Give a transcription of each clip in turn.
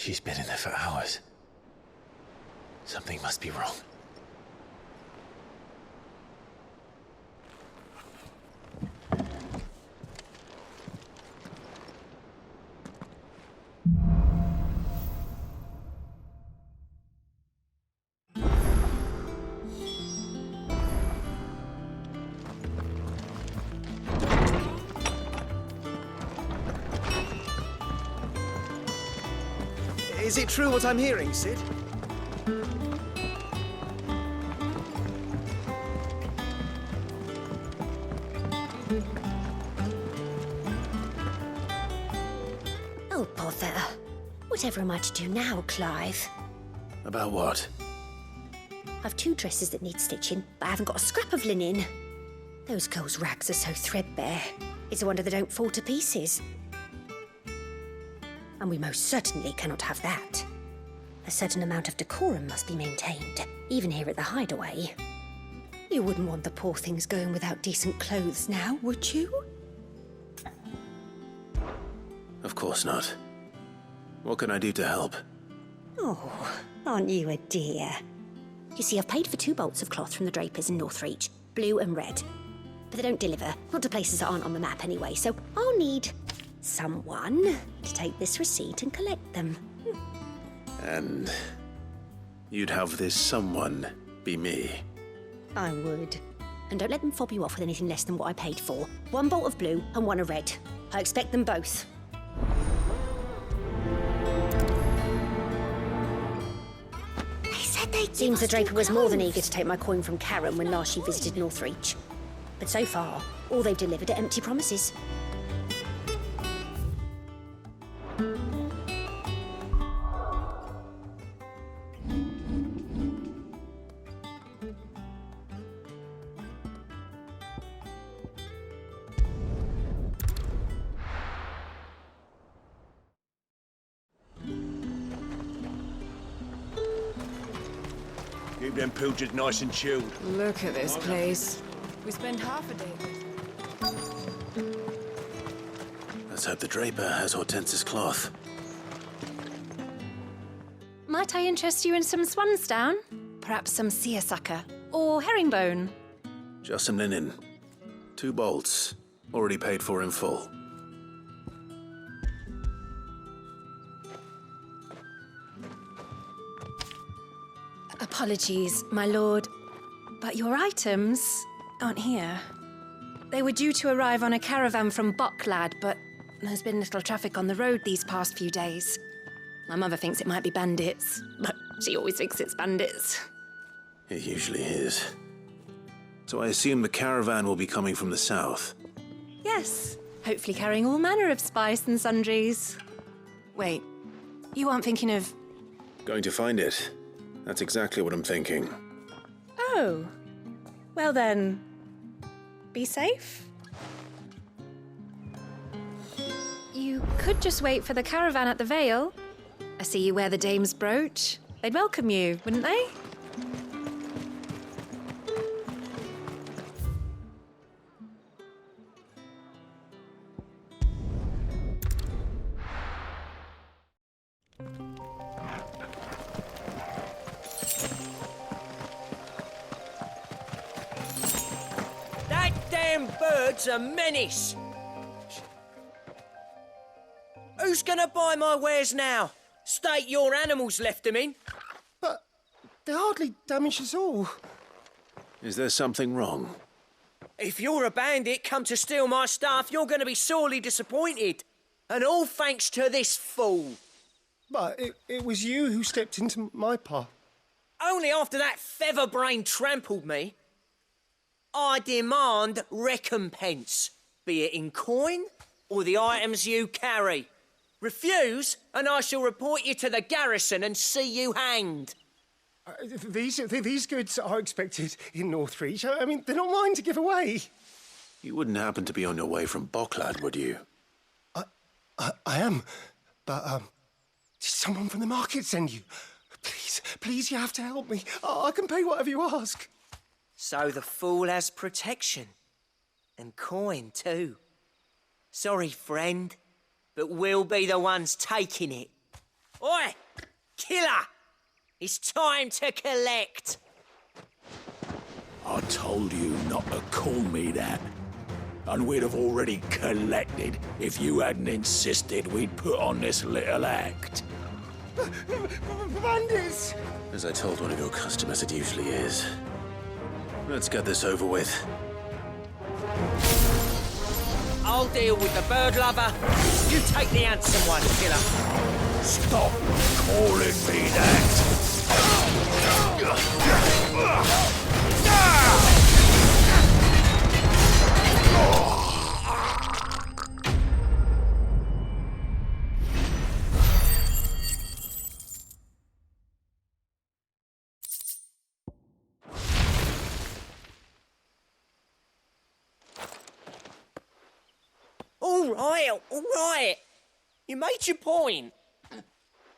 She's been in there for hours. Something must be wrong. Is it true what I'm hearing, Sid? Oh, bother. Whatever am I to do now, Clive? About what? I've 2 dresses that need stitching, but I haven't got a scrap of linen. Those girls' rags are so threadbare. It's a wonder they don't fall to pieces. And we most certainly cannot have that. A certain amount of decorum must be maintained, even here at the Hideaway. You wouldn't want the poor things going without decent clothes now, would you? Of course not. What can I do to help? Oh, aren't you a dear? You see, I've paid for 2 bolts of cloth from the drapers in Northreach, blue and red. But they don't deliver, not to places that aren't on the map anyway, so I'll need someone to take this receipt and collect them. And you'd have this someone be me? I would. And don't let them fob you off with anything less than what I paid for. 1 bolt of blue and 1 of red. I expect them both. They said they'd Seems the draper was more than eager to take my coin from Karen when last she visited Northreach. But so far, all they've delivered are empty promises. Keep them pilchards nice and chilled. Look at this place. We spend half a day. Let's hope the draper has Hortense's cloth. Might I interest you in some swansdown? Perhaps some seersucker or herringbone? Just some linen. 2 bolts. Already paid for in full. Apologies, my lord, but your items aren't here. They were due to arrive on a caravan from Bocklad, but there's been little traffic on the road these past few days. My mother thinks it might be bandits, but she always thinks it's bandits. It usually is. So I assume the caravan will be coming from the south. Yes, hopefully carrying all manner of spice and sundries. Wait, you aren't thinking of... Going to find it. That's exactly what I'm thinking. Oh, well then, be safe. You could just wait for the caravan at the Vale. I see you wear the dame's brooch. They'd welcome you, wouldn't they? That damn bird's a menace! Who's gonna buy my wares now? State your animals left them in. But they hardly damaged us all. Is there something wrong? If you're a bandit come to steal my stuff, you're gonna be sorely disappointed. And all thanks to this fool. But it was you who stepped into my path. Only after that feather-brain trampled me. I demand recompense, be it in coin or the items you carry. Refuse, and I shall report you to the garrison and see you hanged. These goods are expected in Northreach. I mean, they're not mine to give away. You wouldn't happen to be on your way from Bocklad, would you? I am, but did someone from the market send you? Please, you have to help me. I can pay whatever you ask. So the fool has protection. And coin, too. Sorry, friend, but we'll be the ones taking it. Oi! Killer! It's time to collect. I told you not to call me that. And we'd have already collected if you hadn't insisted we'd put on this little act. Bandits! As I told one of your customers, it usually is. Let's get this over with. I'll deal with the bird lover. You take the handsome one, killer. Stop calling me that! All right. You made your point.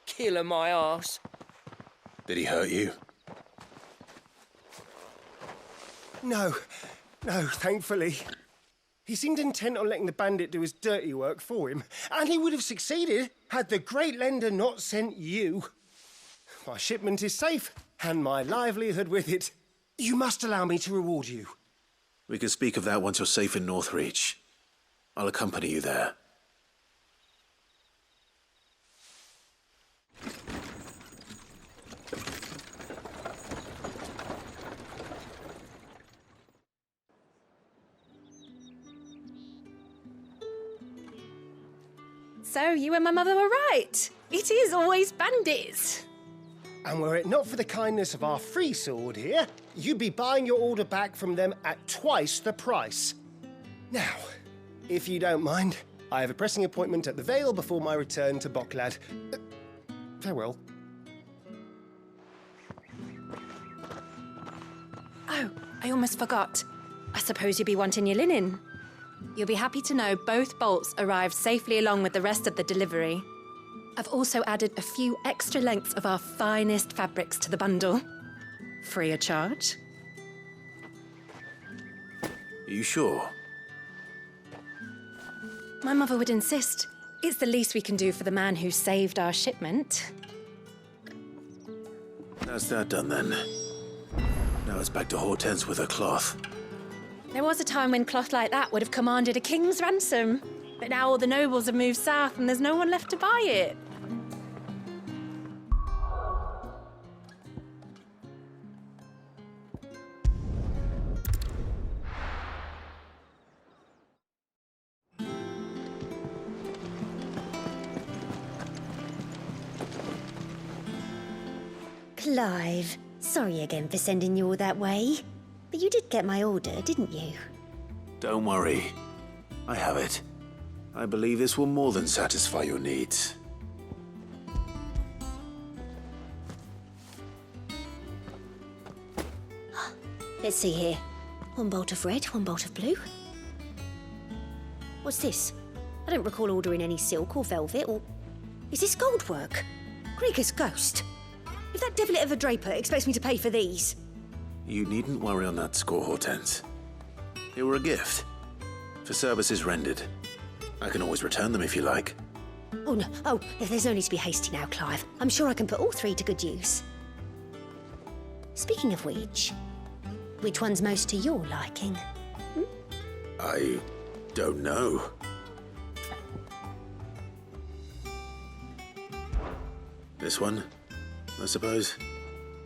Killer my arse. Did he hurt you? No, thankfully. He seemed intent on letting the bandit do his dirty work for him, and he would have succeeded had the great lender not sent you. My shipment is safe, and my livelihood with it. You must allow me to reward you. We can speak of that once you're safe in Northreach. I'll accompany you there. So you and my mother were right. It is always bandits. And were it not for the kindness of our free sword here, you'd be buying your order back from them at twice the price. Now, if you don't mind, I have a pressing appointment at the Vale before my return to Bocklad. Farewell. Oh, I almost forgot. I suppose you'll be wanting your linen. You'll be happy to know both bolts arrived safely along with the rest of the delivery. I've also added a few extra lengths of our finest fabrics to the bundle. Free of charge. Are you sure? My mother would insist. It's the least we can do for the man who saved our shipment. That's that done then. Now it's back to Hortense with her cloth. There was a time when cloth like that would have commanded a king's ransom. But now all the nobles have moved south and there's no one left to buy it. Clive, sorry again for sending you all that way. But you did get my order, didn't you? Don't worry. I have it. I believe this will more than satisfy your needs. Let's see here. One bolt of red, one bolt of blue. What's this? I don't recall ordering any silk or velvet or... Is this gold work? Gregor's ghost. If that devilet of a draper expects me to pay for these... You needn't worry on that score, Hortense. They were a gift. For services rendered. I can always return them if you like. Oh, no. Oh, there's no need to be hasty now, Clive. I'm sure I can put all three to good use. Speaking of which one's most to your liking? I don't know. This one, I suppose?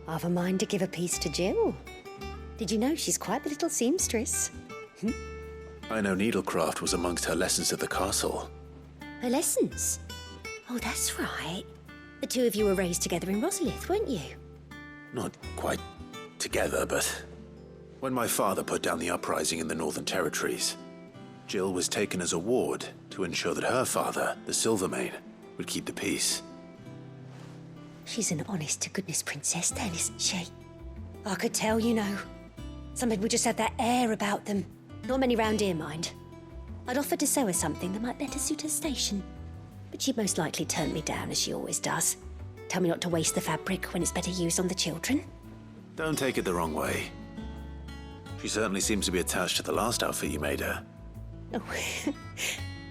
I've a mind to give a piece to Jill. Did you know she's quite the little seamstress? I know needlecraft was amongst her lessons at the castle. Her lessons? Oh, that's right. The two of you were raised together in Rosaria, weren't you? Not quite together, but... When my father put down the uprising in the Northern Territories, Jill was taken as a ward to ensure that her father, the Silvermane, would keep the peace. She's an honest-to-goodness princess then, isn't she? I could tell, you know. Some people just have that air about them. Not many round here, mind. I'd offered to sew her something that might better suit her station. But she'd most likely turn me down, as she always does. Tell me not to waste the fabric when it's better used on the children. Don't take it the wrong way. She certainly seems to be attached to the last outfit you made her. Oh,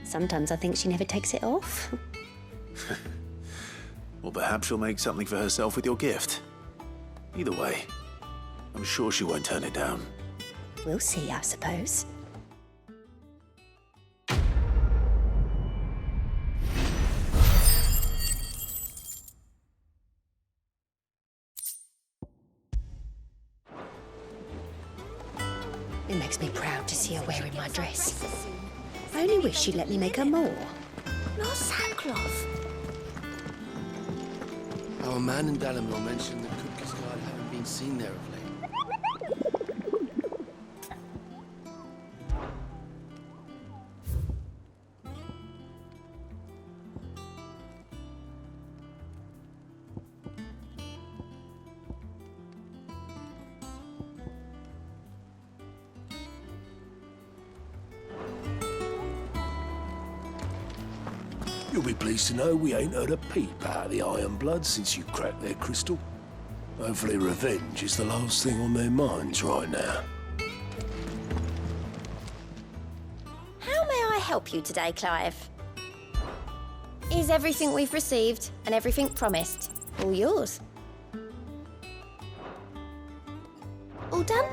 sometimes I think she never takes it off. Or perhaps she'll make something for herself with your gift. Either way, I'm sure she won't turn it down. We'll see, I suppose. It makes me proud to see her wearing my dress. I only wish she'd let me make her more. Not sackcloth. Our man in Dalamore mentioned that Kupka's guard haven't been seen there of late. You'll be pleased to know we ain't heard a peep out of the Iron Blood since you cracked their crystal. Hopefully revenge is the last thing on their minds right now. How may I help you today, Clive? Is everything we've received and everything promised all yours? All done?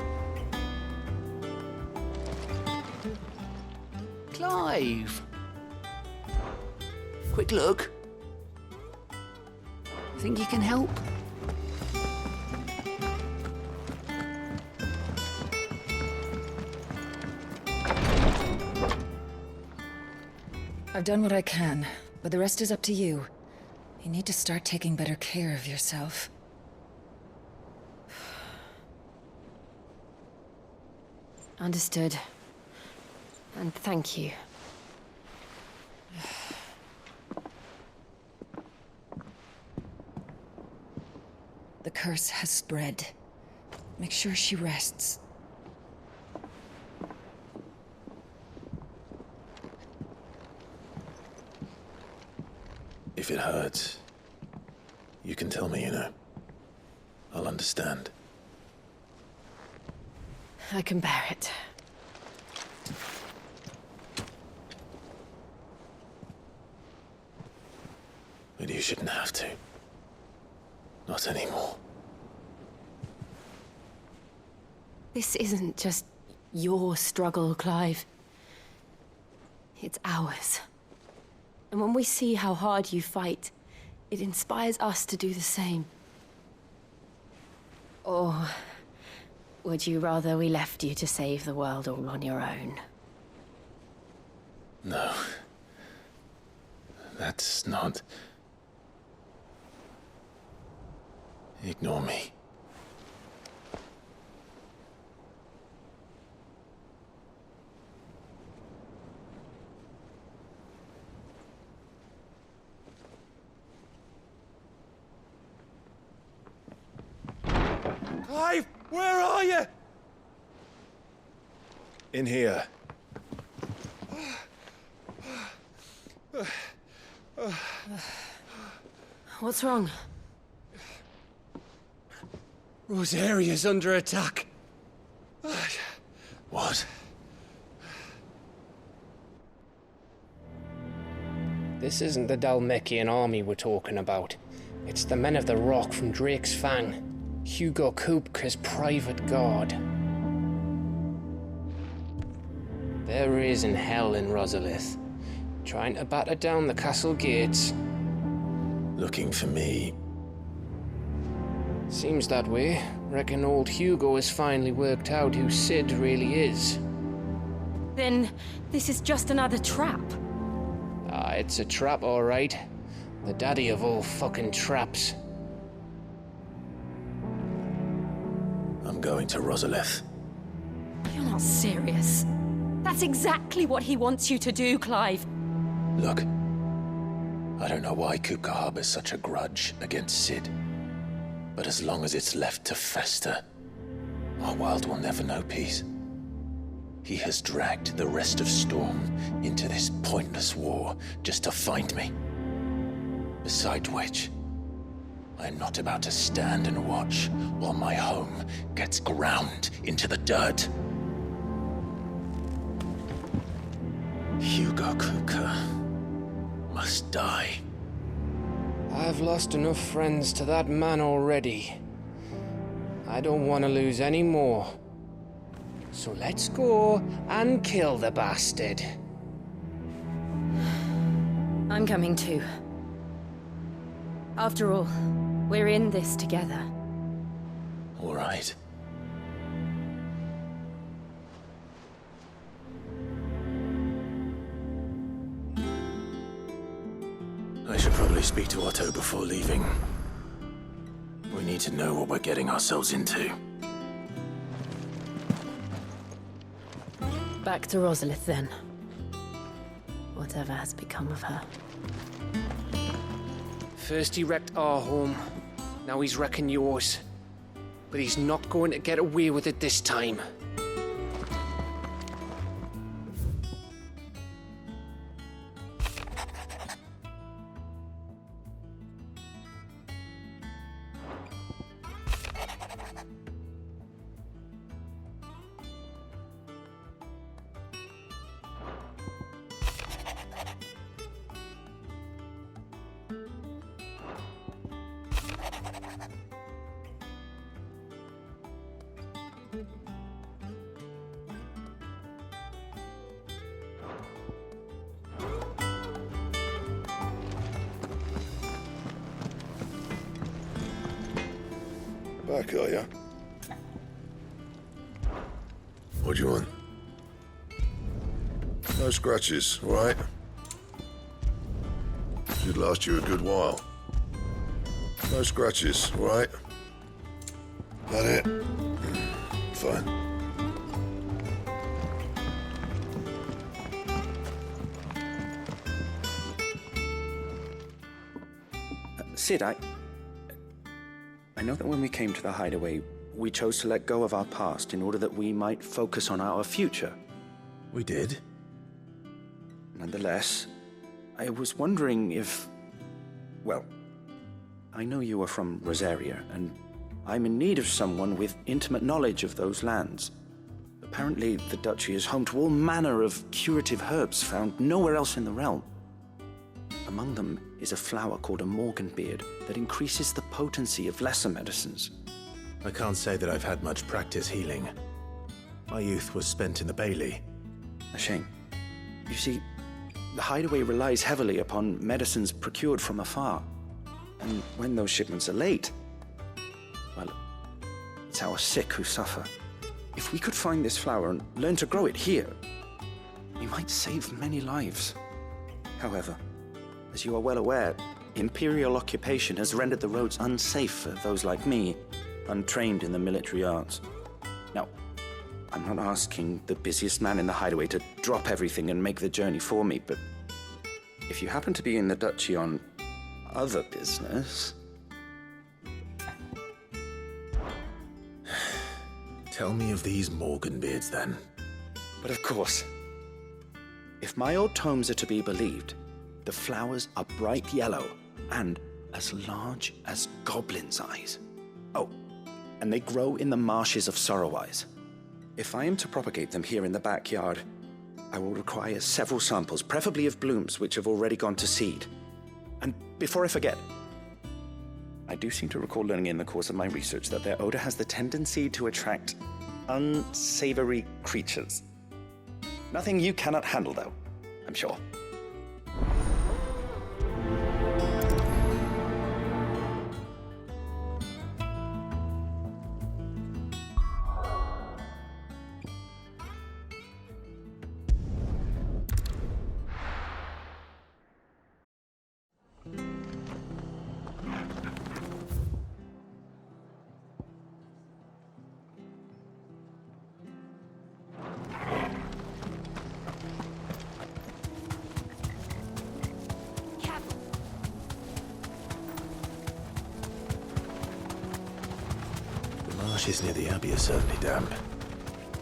Clive! Quick look. Think you can help? I've done what I can, but the rest is up to you. You need to start taking better care of yourself. Understood. And thank you. The curse has spread. Make sure she rests. If it hurts, you can tell me, you know. I'll understand. I can bear it. But you shouldn't have to. Not anymore. This isn't just your struggle, Clive. It's ours. And when we see how hard you fight, it inspires us to do the same. Or would you rather we left you to save the world all on your own? No. That's not... Ignore me. Clive, where are you? In here. What's wrong? Rosaria's under attack. What? This isn't the Dalmekian army we're talking about. It's the men of the Rock from Drake's Fang. Hugo Kupka's private guard. There is in hell in Rosalith, trying to batter down the castle gates. Looking for me. Seems that way. Reckon old Hugo has finally worked out who Sid really is. Then this is just another trap. Ah, it's a trap, all right. The daddy of all fucking traps. I'm going to Rosalith. You're not serious. That's exactly what he wants you to do, Clive. Look, I don't know why Kupka harbors such a grudge against Sid. But as long as it's left to fester, our world will never know peace. He has dragged the rest of Storm into this pointless war just to find me. Beside which, I'm not about to stand and watch while my home gets ground into the dirt. Hugo Kupka must die. Aye, I've lost enough friends to that man already. I don't want to lose any more. So let's go and kill the bastard. I'm coming too. After all, we're in this together. All right. I should probably speak to Otto before leaving. We need to know what we're getting ourselves into. Back to Rosalith then. Whatever has become of her. First he wrecked our home, now he's wrecking yours. But he's not going to get away with it this time. Back, are ya? What do you want? No scratches, all right? Should last you a good while. No scratches, all right? That it? Fine. Sid, I know that when we came to the hideaway, we chose to let go of our past in order that we might focus on our future. We did? Nonetheless, I was wondering if... Well, I know you are from Rosaria, and I'm in need of someone with intimate knowledge of those lands. Apparently, the duchy is home to all manner of curative herbs found nowhere else in the realm. Among them is a flower called a morganbeard that increases the potency of lesser medicines. I can't say that I've had much practice healing. My youth was spent in the Bailey. A shame. You see, the hideaway relies heavily upon medicines procured from afar. And when those shipments are late, well, it's our sick who suffer. If we could find this flower and learn to grow it here, we might save many lives. However, as you are well aware, imperial occupation has rendered the roads unsafe for those like me, untrained in the military arts. Now, I'm not asking the busiest man in the hideaway to drop everything and make the journey for me, but if you happen to be in the duchy on other business... Tell me of these morganbeards, then. But of course, if my old tomes are to be believed, the flowers are bright yellow and as large as goblins' eyes. Oh, and they grow in the marshes of Sorrowise. If I am to propagate them here in the backyard, I will require several samples, preferably of blooms which have already gone to seed. And before I forget, I do seem to recall learning in the course of my research that their odor has the tendency to attract unsavory creatures. Nothing you cannot handle, though, I'm sure. Marshes near the Abbey are certainly damp.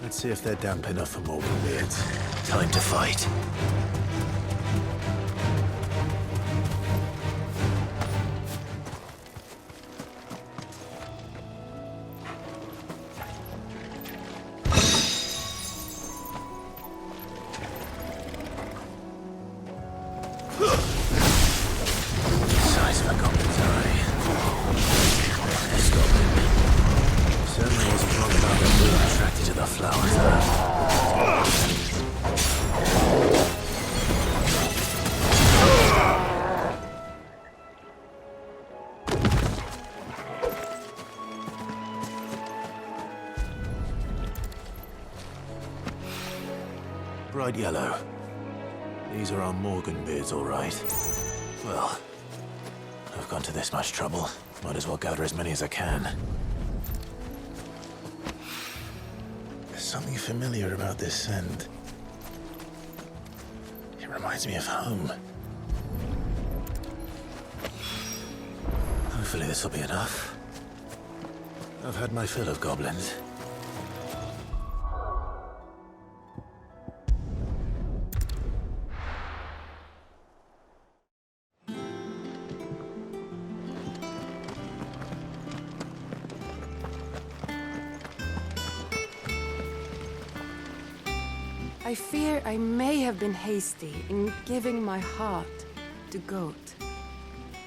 Let's see if they're damp enough for morganbeards. Time to fight. Size of a goblin's eye. Bright yellow. These are our Morgan beards, all right. Well, I've gone to this much trouble. Might as well gather as many as I can. There's something familiar about this scent. It reminds me of home. Hopefully this will be enough. I've had my fill of goblins. I fear I may have been hasty in giving my heart to Goat.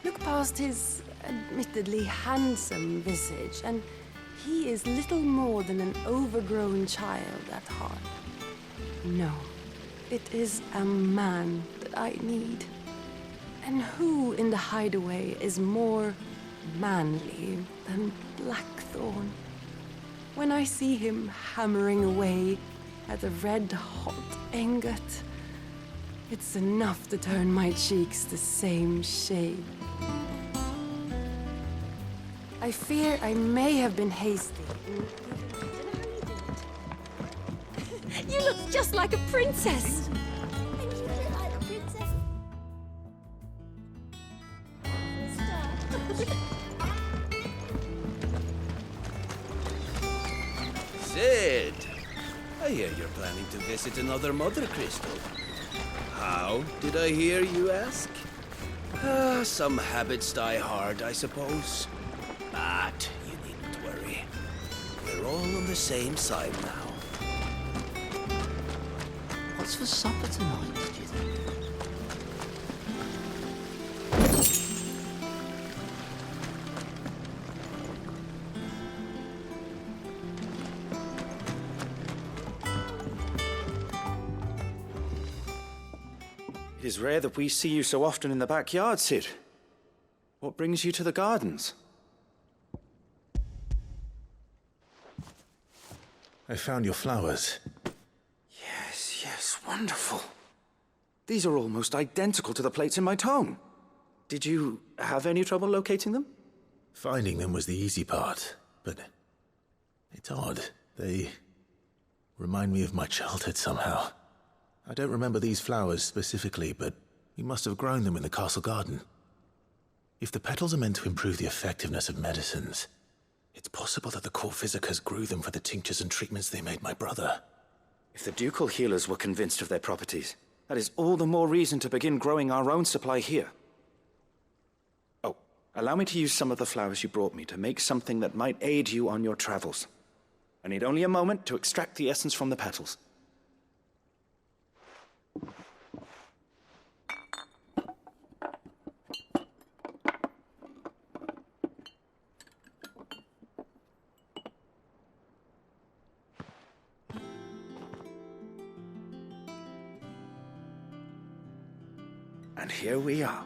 Look past his admittedly handsome visage, and he is little more than an overgrown child at heart. No, it is a man that I need. And who in the hideaway is more manly than Blackthorn? When I see him hammering away at a red-hot ingot, it's enough to turn my cheeks the same shade. I fear I may have been hasty. You look just like a princess. Sid! I hear you're planning to visit another Mother Crystal. How did I hear, you ask? Some habits die hard, I suppose. But you needn't worry. We're all on the same side now. What's for supper tonight, do you think? It is rare that we see you so often in the backyard, Sid. What brings you to the gardens? I found your flowers. Yes, wonderful. These are almost identical to the plates in my tome. Did you have any trouble locating them? Finding them was the easy part, but it's odd. They remind me of my childhood somehow. I don't remember these flowers specifically, but we must have grown them in the castle garden. If the petals are meant to improve the effectiveness of medicines, it's possible that the court physicers grew them for the tinctures and treatments they made my brother. If the ducal healers were convinced of their properties, that is all the more reason to begin growing our own supply here. Oh, allow me to use some of the flowers you brought me to make something that might aid you on your travels. I need only a moment to extract the essence from the petals. And here we are.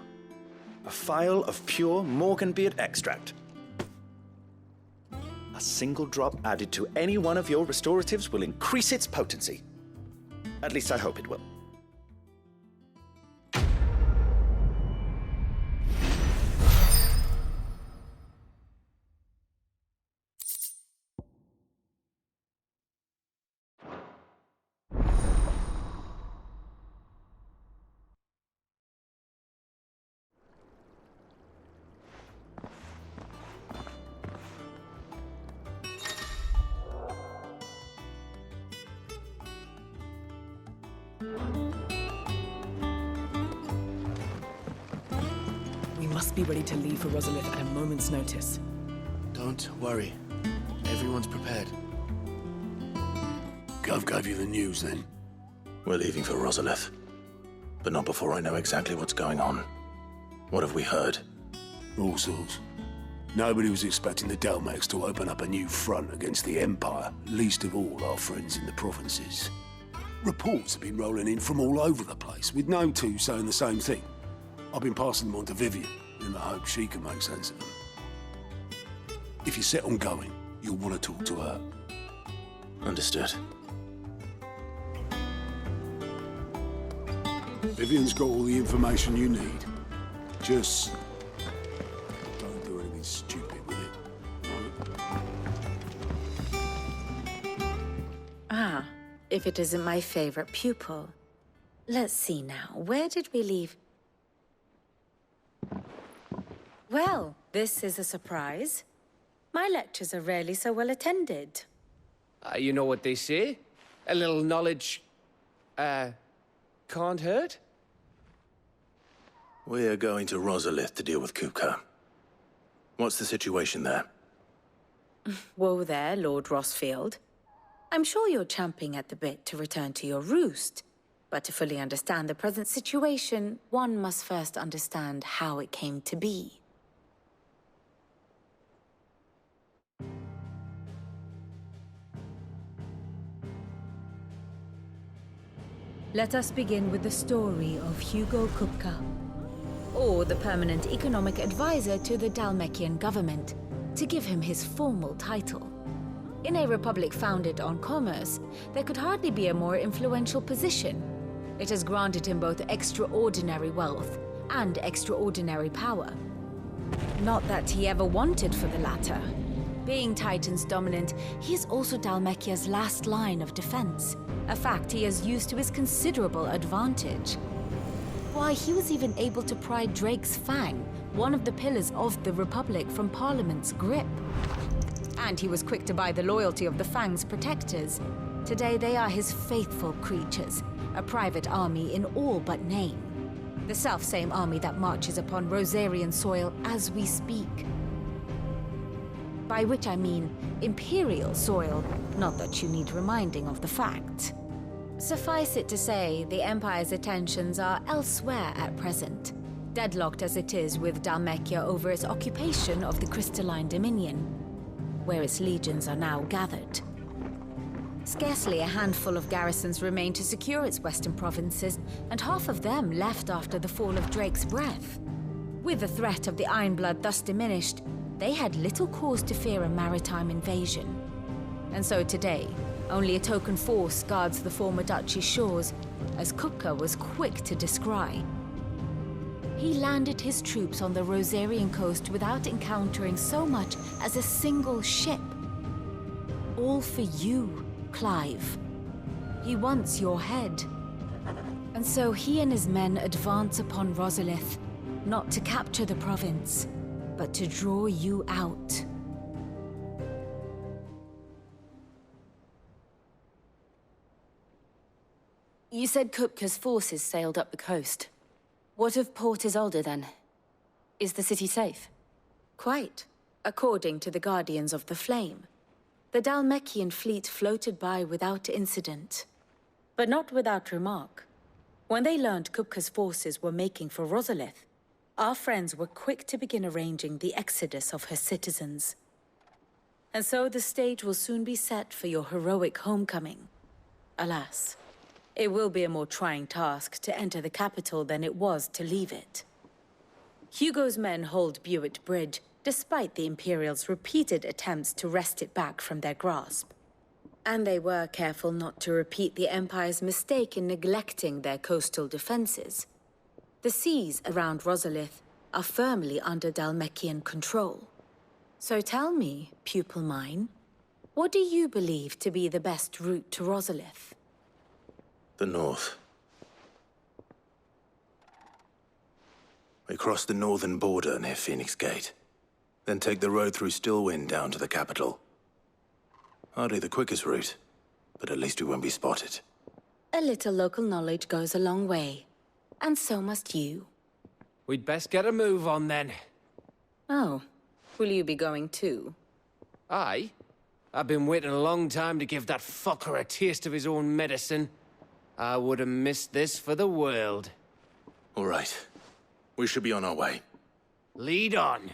A phial of pure Morganbeard extract. A single drop added to any one of your restoratives will increase its potency. At least I hope it will. We must be ready to leave for Rosalia at a moment's notice. Don't worry. Everyone's prepared. Gov gave you the news, then? We're leaving for Rosalith, but not before I know exactly what's going on. What have we heard? All sorts. Nobody was expecting the Delmax to open up a new front against the Empire, least of all our friends in the provinces. Reports have been rolling in from all over the place, with no two saying the same thing. I've been passing them on to Vivian, in the hope she can make sense of them. If you're set on going, you'll want to talk to her. Understood. Vivian's got all the information you need. Just don't do anything stupid with it. Ah, if it isn't my favorite pupil. Let's see now, where did we leave? Well, this is a surprise. My lectures are rarely so well attended. You know what they say? A little knowledge, can't hurt? We're going to Rosaria to deal with Kupka. What's the situation there? Whoa there, Lord Rossfield. I'm sure you're champing at the bit to return to your roost. But to fully understand the present situation, one must first understand how it came to be. Let us begin with the story of Hugo Kupka, or the permanent economic advisor to the Dhalmekian government, to give him his formal title. In a republic founded on commerce, there could hardly be a more influential position. It has granted him both extraordinary wealth and extraordinary power. Not that he ever wanted for the latter. Being Titan's dominant, he is also Dhalmekia's last line of defense, a fact he has used to his considerable advantage. Why, he was even able to pry Drake's Fang, one of the pillars of the Republic, from Parliament's grip. And he was quick to buy the loyalty of the Fang's protectors. Today they are his faithful creatures, a private army in all but name. The self-same army that marches upon Rosarian soil as we speak. By which I mean Imperial soil, not that you need reminding of the fact. Suffice it to say, the Empire's attentions are elsewhere at present, deadlocked as it is with Dhalmekia over its occupation of the Crystalline Dominion, where its legions are now gathered. Scarcely a handful of garrisons remain to secure its western provinces, and half of them left after the fall of Drake's Breath. With the threat of the Ironblood thus diminished, they had little cause to fear a maritime invasion. And so today, only a token force guards the former duchy's shores, as Kupka was quick to descry. He landed his troops on the Rosarian coast without encountering so much as a single ship. All for you, Clive. He wants your head. And so he and his men advance upon Rosaria, not to capture the province, but to draw you out. You said Kupka's forces sailed up the coast. What of Port Isolde, then? Is the city safe? Quite, according to the Guardians of the Flame. The Dhalmekian fleet floated by without incident. But not without remark. When they learned Kupka's forces were making for Rosaria, our friends were quick to begin arranging the exodus of her citizens. And so the stage will soon be set for your heroic homecoming. Alas, it will be a more trying task to enter the capital than it was to leave it. Hugo's men hold Buet Bridge, despite the Imperials' repeated attempts to wrest it back from their grasp. And they were careful not to repeat the Empire's mistake in neglecting their coastal defenses. The seas around Rosaria are firmly under Dhalmekian control. So tell me, pupil mine, what do you believe to be the best route to Rosaria? The north. We cross the northern border near Phoenix Gate, then take the road through Stillwind down to the capital. Hardly the quickest route, but at least we won't be spotted. A little local knowledge goes a long way, and so must you. We'd best get a move on then. Oh, will you be going too? Aye. I've been waiting a long time to give that fucker a taste of his own medicine. I would have missed this for the world. All right. We should be on our way. Lead on.